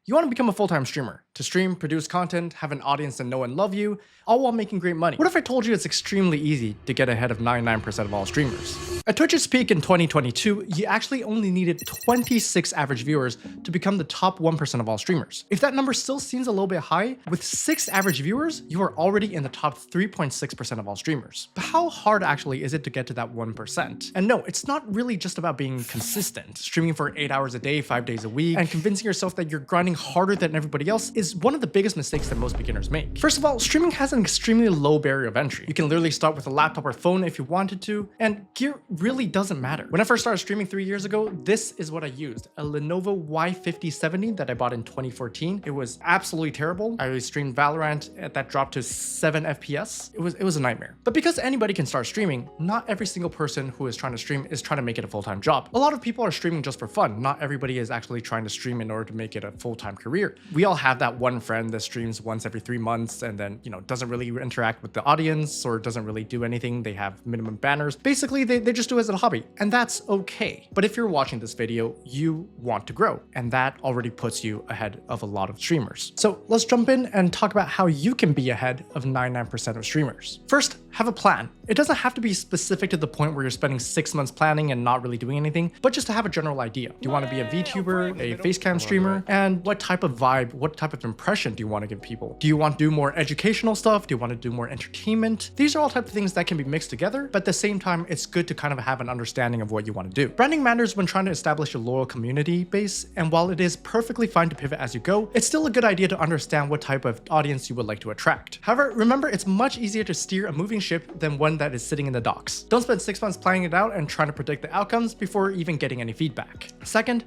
You want to become a full-time streamer, to stream, produce content, have an audience and know and love you, all while making great money. What if I told you it's extremely easy to get ahead of 99% of all streamers? At Twitch's peak in 2022, you actually only needed 26 average viewers to become the top 1% of all streamers. If that number still seems a little bit high, with 6 average viewers, you are already in the top 3.6% of all streamers. But how hard actually is it to get to that 1%? And no, it's not really just about being consistent. Streaming for 8 hours a day, 5 days a week, and convincing yourself that you're grinding harder than everybody else is one of the biggest mistakes that most beginners make. First of all, streaming has an extremely low barrier of entry. You can literally start with a laptop or phone if you wanted to, and gear really doesn't matter. When I first started streaming 3 years ago, this is what I used: a Lenovo Y5070 that I bought in 2014. It was absolutely terrible. I streamed Valorant that dropped to 7 FPS. It was a nightmare. But because anybody can start streaming, not every single person who is trying to stream is trying to make it a full-time job. A lot of people are streaming just for fun. Not everybody is actually trying to stream in order to make it a full-time career. We all have that one friend that streams once every 3 months and then, doesn't really interact with the audience or doesn't really do anything. They have minimum banners. Basically, they just do it as a hobby, and that's okay. But if you're watching this video, you want to grow, and that already puts you ahead of a lot of streamers. So let's jump in and talk about how you can be ahead of 99% of streamers. First, have a plan. It doesn't have to be specific to the point where you're spending 6 months planning and not really doing anything, but just to have a general idea. Do you want to be a VTuber, a facecam streamer? And what type of vibe, what type of impression do you want to give people? Do you want to do more educational stuff? Do you want to do more entertainment? These are all types of things that can be mixed together, but at the same time, it's good to kind of have an understanding of what you want to do. Branding matters when trying to establish a loyal community base, and while it is perfectly fine to pivot as you go, it's still a good idea to understand what type of audience you would like to attract. However, remember, it's much easier to steer a moving ship than one that is sitting in the docks. Don't spend 6 months planning it out and trying to predict the outcomes before even getting any feedback. Second,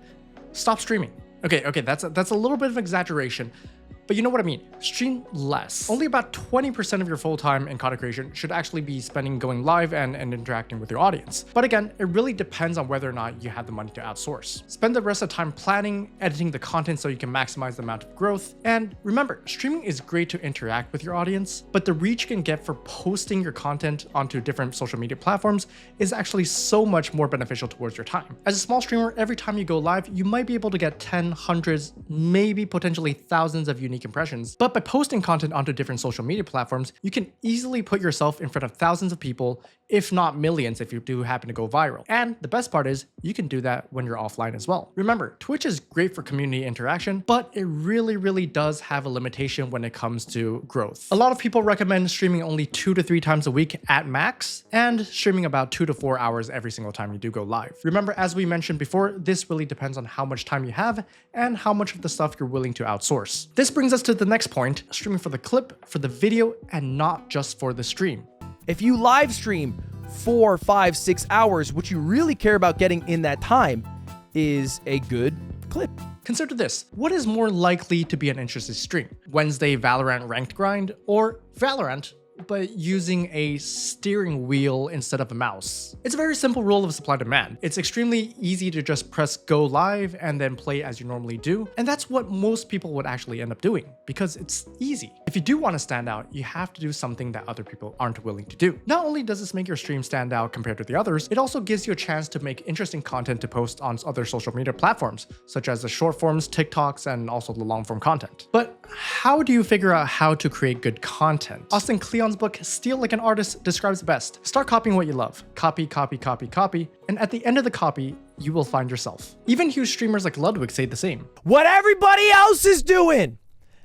stop streaming. Okay, that's a little bit of exaggeration, but you know what I mean. Stream less. Only about 20% of your full time in content creation should actually be spending going live and interacting with your audience. But again, it really depends on whether or not you have the money to outsource. Spend the rest of the time planning, editing the content so you can maximize the amount of growth. And remember, streaming is great to interact with your audience, but the reach you can get for posting your content onto different social media platforms is actually so much more beneficial towards your time. As a small streamer, every time you go live, you might be able to get 10, hundreds, maybe potentially thousands of unique impressions. But by posting content onto different social media platforms, you can easily put yourself in front of thousands of people, if not millions if you do happen to go viral. And the best part is you can do that when you're offline as well. Remember, Twitch is great for community interaction, but it really does have a limitation when it comes to growth. A lot of people recommend streaming only 2 to 3 times a week at max, and streaming about 2 to 4 hours every single time you do go live. Remember, as we mentioned before, this really depends on how much time you have and how much of the stuff you're willing to outsource. This brings us to the next point: streaming for the clip, for the video, and not just for the stream. If you live stream 4, 5, 6 hours, what you really care about getting in that time is a good clip. Consider this: what is more likely to be an interesting stream? Wednesday Valorant ranked grind, or Valorant but using a steering wheel instead of a mouse? It's a very simple rule of supply and demand. It's extremely easy to just press go live and then play as you normally do. And that's what most people would actually end up doing because it's easy. If you do want to stand out, you have to do something that other people aren't willing to do. Not only does this make your stream stand out compared to the others, it also gives you a chance to make interesting content to post on other social media platforms, such as the short forms, TikToks, and also the long form content. But how do you figure out how to create good content? Austin Kleon's book, Steal Like an Artist, describes it best. Start copying what you love. Copy, and at the end of the copy, you will find yourself. Even huge streamers like Ludwig say the same. What everybody else is doing!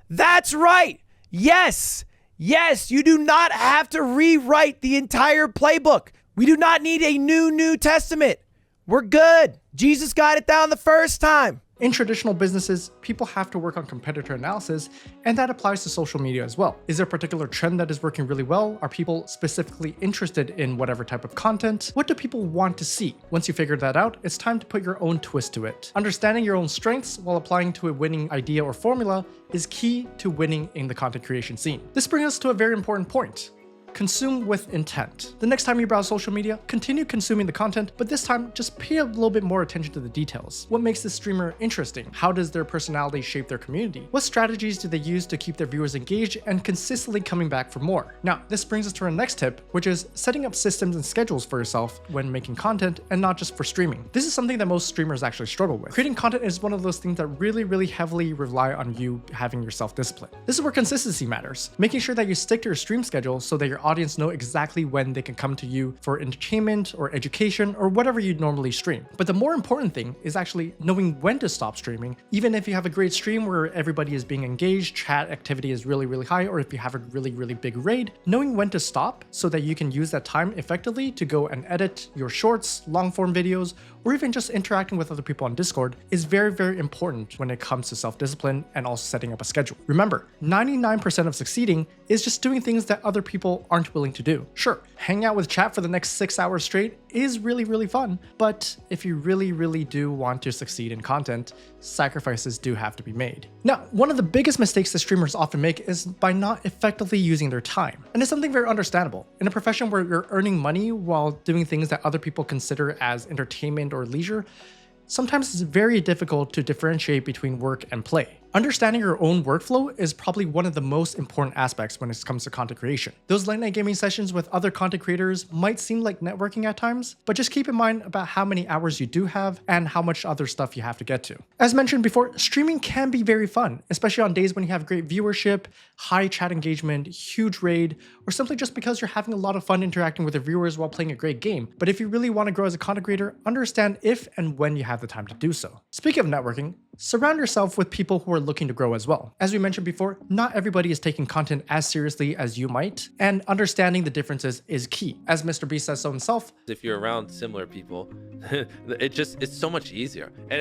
That's right! Yes, you do not have to rewrite the entire playbook. We do not need a New Testament. We're good. Jesus got it down the first time. In traditional businesses, people have to work on competitor analysis, and that applies to social media as well. Is there a particular trend that is working really well? Are people specifically interested in whatever type of content? What do people want to see? Once you figure that out, it's time to put your own twist to it. Understanding your own strengths while applying to a winning idea or formula is key to winning in the content creation scene. This brings us to a very important point: consume with intent. The next time you browse social media, continue consuming the content, but this time just pay a little bit more attention to the details. What makes this streamer interesting? How does their personality shape their community? What strategies do they use to keep their viewers engaged and consistently coming back for more? Now, this brings us to our next tip, which is setting up systems and schedules for yourself when making content and not just for streaming. This is something that most streamers actually struggle with. Creating content is one of those things that really heavily rely on you having your self-discipline. This is where consistency matters. Making sure that you stick to your stream schedule so that your audience know exactly when they can come to you for entertainment or education or whatever you normally stream. But the more important thing is actually knowing when to stop streaming. Even if you have a great stream where everybody is being engaged, chat activity is really high, or if you have a really big raid, knowing when to stop so that you can use that time effectively to go and edit your shorts, long form videos, or even just interacting with other people on Discord is very important when it comes to self-discipline and also setting up a schedule. Remember, 99% of succeeding is just doing things that other people aren't willing to do. Sure, hang out with chat for the next 6 hours straight is really fun, but if you really do want to succeed in content, sacrifices do have to be made. Now, one of the biggest mistakes that streamers often make is by not effectively using their time. And it's something very understandable. In a profession where you're earning money while doing things that other people consider as entertainment or leisure, sometimes it's very difficult to differentiate between work and play. Understanding your own workflow is probably one of the most important aspects when it comes to content creation. Those late night gaming sessions with other content creators might seem like networking at times, but just keep in mind about how many hours you do have and how much other stuff you have to get to. As mentioned before, streaming can be very fun, especially on days when you have great viewership, high chat engagement, huge raid, or simply just because you're having a lot of fun interacting with your viewers while playing a great game. But if you really want to grow as a content creator, understand if and when you have the time to do so. Speaking of networking, surround yourself with people who are looking to grow as well. As we mentioned before, not everybody is taking content as seriously as you might, and understanding the differences is key. As Mr. Beast says so himself, if you're around similar people, it's so much easier. And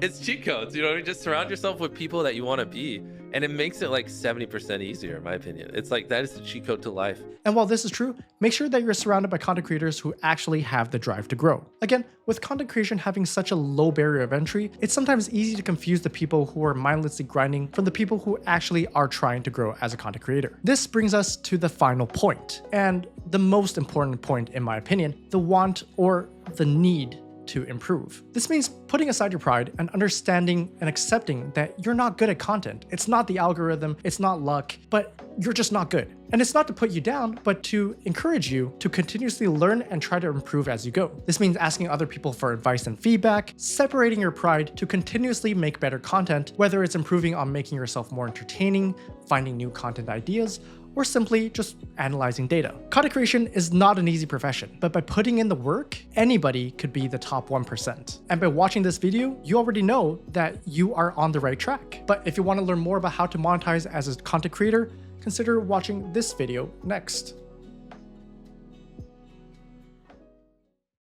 it's cheat codes, you know, you just surround yourself with people that you want to be, and it makes it like 70% easier, in my opinion. It's like, that is the cheat code to life. And while this is true, make sure that you're surrounded by content creators who actually have the drive to grow. Again, with content creation having such a low barrier of entry, it's sometimes easy to confuse the people who are mindlessly grinding from the people who actually are trying to grow as a content creator. This brings us to the final point, and the most important point in my opinion, the want or the need to improve. This means putting aside your pride and understanding and accepting that you're not good at content. It's not the algorithm, it's not luck, but you're just not good. And it's not to put you down, but to encourage you to continuously learn and try to improve as you go. This means asking other people for advice and feedback, separating your pride to continuously make better content, whether it's improving on making yourself more entertaining, finding new content ideas, or simply just analyzing data. Content creation is not an easy profession, but by putting in the work, anybody could be the top 1%. And by watching this video, you already know that you are on the right track. But if you want to learn more about how to monetize as a content creator, consider watching this video next.